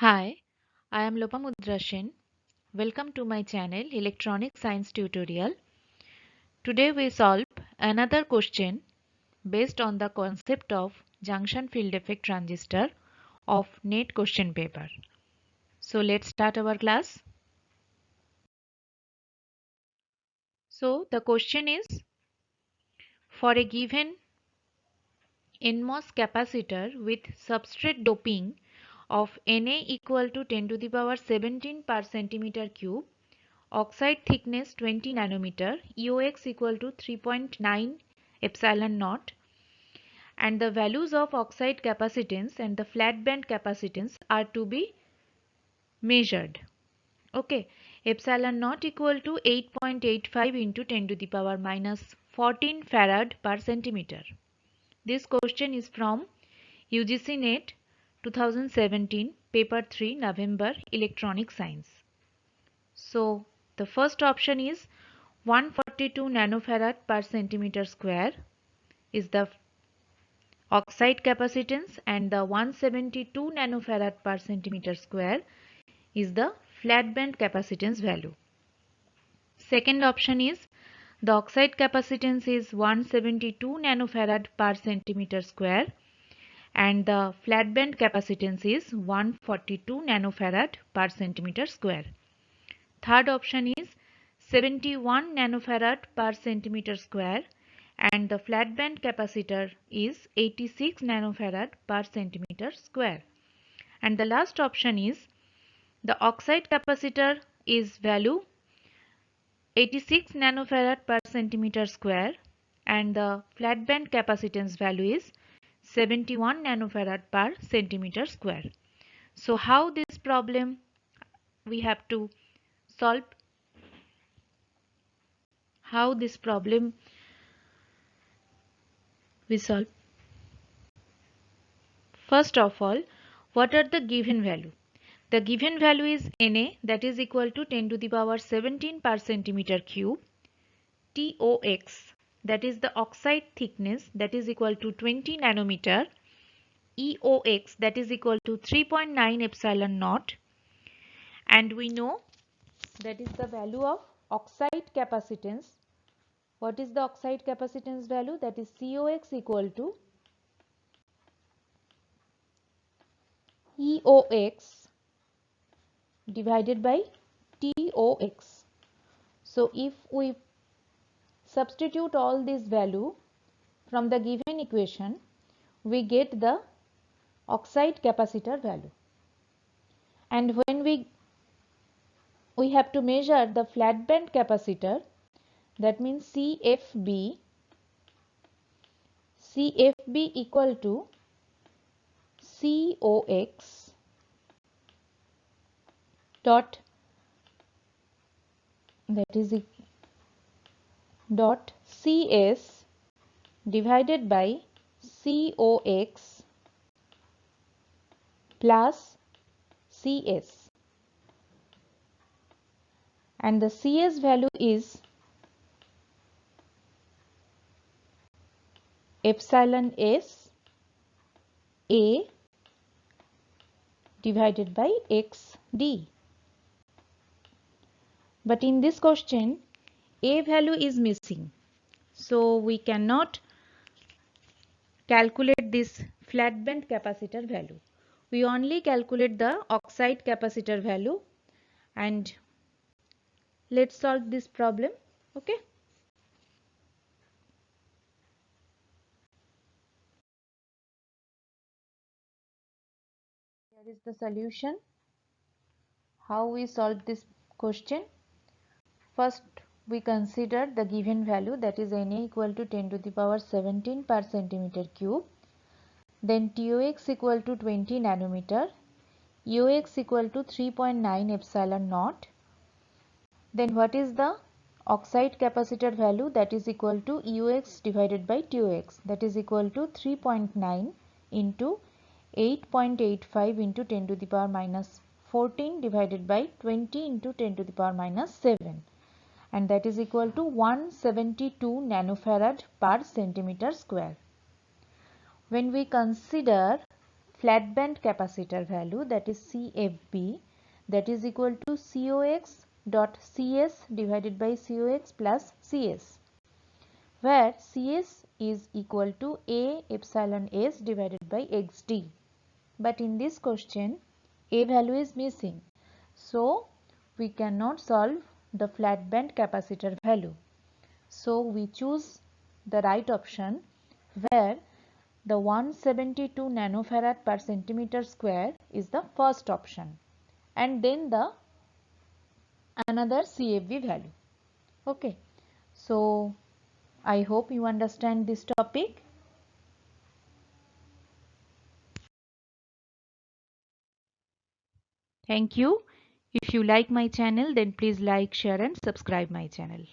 Hi, I am Lopamuddra Sen. Welcome to my channel Electronic Science Tutorial. Today we solve another question based on the concept of junction field effect transistor of NET question paper. So let's start our class. So the question is, for a given NMOS capacitor with substrate doping of Na equal to 10 to the power 17 per centimeter cube, oxide thickness 20 nanometer, EOX equal to 3.9 epsilon naught, and the values of oxide capacitance and the flat band capacitance are to be measured. Okay, epsilon naught equal to 8.85 into 10 to the power minus 14 farad per centimeter. This question is from UGC Net 2017, paper 3, November, Electronic Science. So the first option is 142 nanofarad per centimeter square is the oxide capacitance, and the 172 nanofarad per centimeter square is the flat band capacitance value. Second option is the oxide capacitance is 172 nanofarad per centimeter square and the flat band capacitance is 142 nanofarad per centimeter square. Third option is 71 nanofarad per centimeter square and the flat band capacitor is 86 nanofarad per centimeter square. And the last option is the oxide capacitor is value 86 nanofarad per centimeter square and the flat band capacitance value is 71 nanofarad per centimeter square. So how this problem we have to solve? How this problem we solve? First of all, what are the given value? The given value is Na, that is equal to 10 to the power 17 per centimeter cube, TOX, that is the oxide thickness, that is equal to 20 nanometer, EOX, that is equal to 3.9 epsilon naught, and we know that is the value of oxide capacitance. What is the oxide capacitance value? That is COX equal to EOX divided by TOX. So if we substitute all these value from the given equation, we get the oxide capacitor value. And when we have to measure the flat band capacitor, that means CFB equal to COX dot, that is dot CS divided by COX plus CS, and the CS value is epsilon S A divided by XD. But in this question, A value is missing, so we cannot calculate this flat band capacitor value. We only calculate the oxide capacitor value, and let's solve this problem. Okay. Here is the solution. How we solve this question? First, we consider the given value, that is Na equal to 10 to the power 17 per centimeter cube. Then TOX equal to 20 nanometer, EOX equal to 3.9 epsilon naught. Then what is the oxide capacitor value? That is equal to EOX divided by TOX, that is equal to 3.9 into 8.85 into 10 to the power minus 14 divided by 20 into 10 to the power minus 7, and that is equal to 172 nanofarad per centimeter square. When we consider flat band capacitor value, that is CFB, that is equal to COX dot CS divided by COX plus CS, where CS is equal to A epsilon S divided by XD. But in this question, A value is missing. So, we cannot solve the flat band capacitor value. So, we choose the right option, where the 172 nanofarad per centimeter square is the first option, and then the another CFB value. Okay. So, I hope you understand this topic. Thank you. If you like my channel, then please like, share and subscribe my channel.